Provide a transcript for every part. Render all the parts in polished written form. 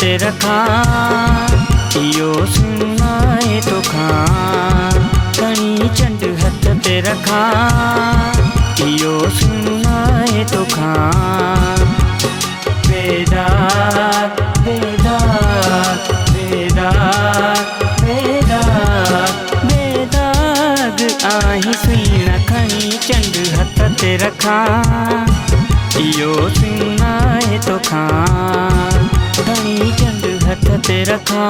ते रखा इयो सुनाए तो खां खणी चंड हथ ते रखा इयो सुनाए तो खां बेदाग बेदाग बेदाग बेदाग बेदाग आही सुईना खणी चंड हथ ते रखा इयो सुनाए तो खां खणी चंड हथ ते रखा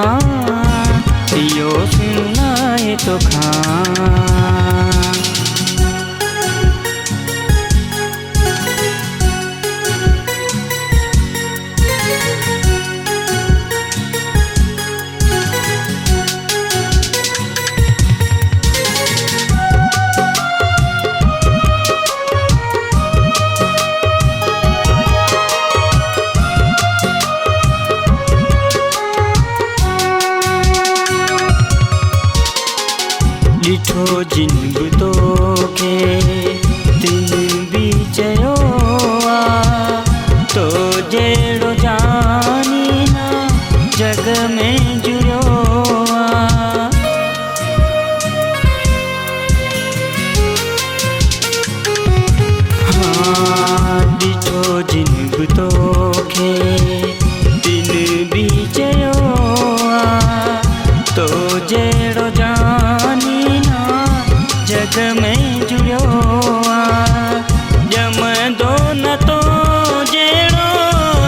इयो सुनाए तो खां ॾिठो जिन बि तोखे तिन बि चयो आहे तो जहिड़ो जानी न जग में जुड़ियो आहे हाँ ॾिठो जिन बि तोखे तिन बि चयो आहे तो जहिड़ो जानी जग में जुड़ियो आहे ॼमंदो न तो जहिड़ो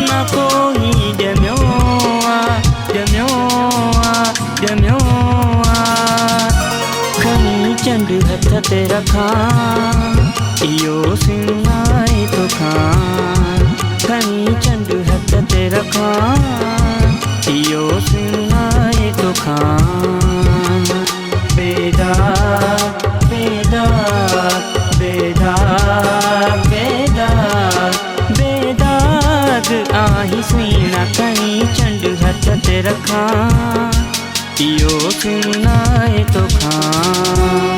न कोई ॼमियो आहे ॼमियो आहे ॼमियो आहे खणी चंड हथ ते रखा इयो सुनाए तो खां खणी चंड हथ ते रखा इयो सुनाए तो खां बेदाग बेदाग बेदाग बेदाग बेदाग आही सुईना खणी चंड हथ ते रखा इयो सुनाए तो खां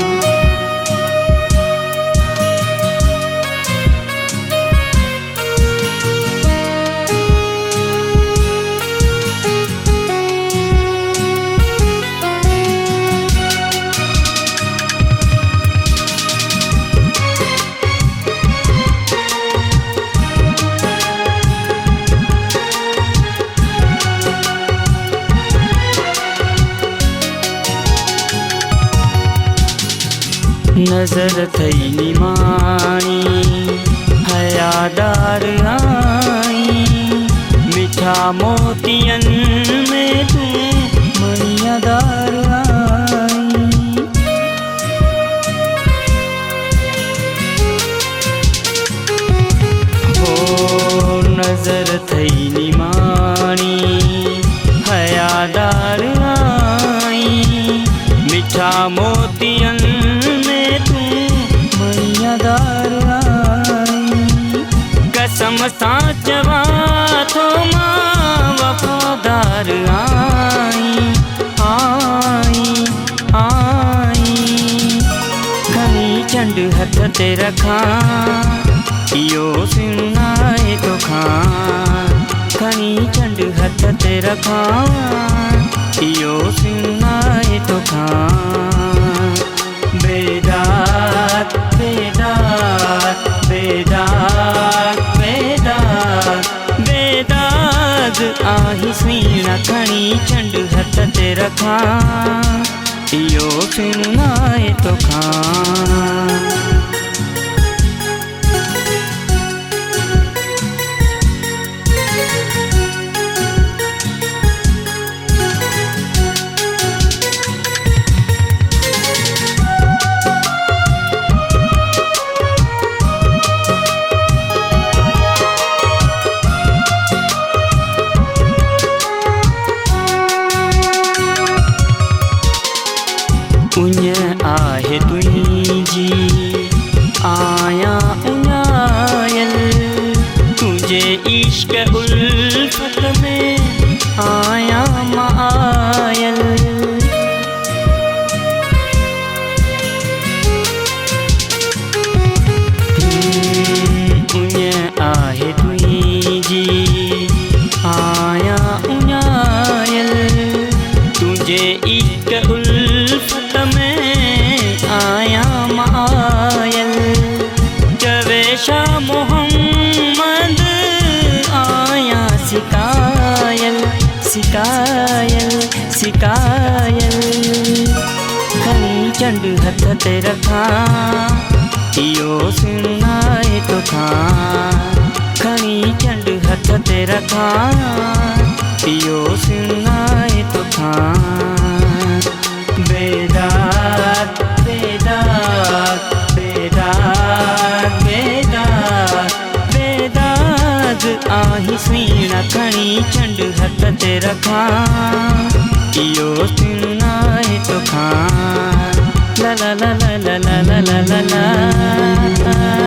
नजर थई निमाणी हयादार आई मिठा मोतियन में तू मणियादार आई हो नजर थई निमाणी हयादार आई मिठा मोतियन कसम सां चवा थो मां वफ़ादार आई आई आई खणी चंड हथ ते रखा इयो सुनाए तो खां खणी चंड हथ ते रखा इयो सुनाए तो खां बेदाग बेदाग बेदाग बेदाग बेदाग आही सुईना खणी चंड हथ ते रखा इयो सुनाए तो खां उञ आहे तुंहिंजी आया उञायल तुझे इश्क उल्फत में आया मां आयल उञ आहे तुंहिंजी आया उञायल इश्क उल्फत में आया मायल जवे शाह मोहम्मद आया सिकायल सिकायल सिकायल खनी चंड हथ ते रखा इयो सुनाए तो था खनी चंड हथ ते रखा इयो सुनाए तो था बेदाग बेदाग बेदाग बेदाग बेदाग आही सुईना खनी चंड हथ ते रखा इयो सुनाए तो था ला ला ला ला ला ला ला ला ला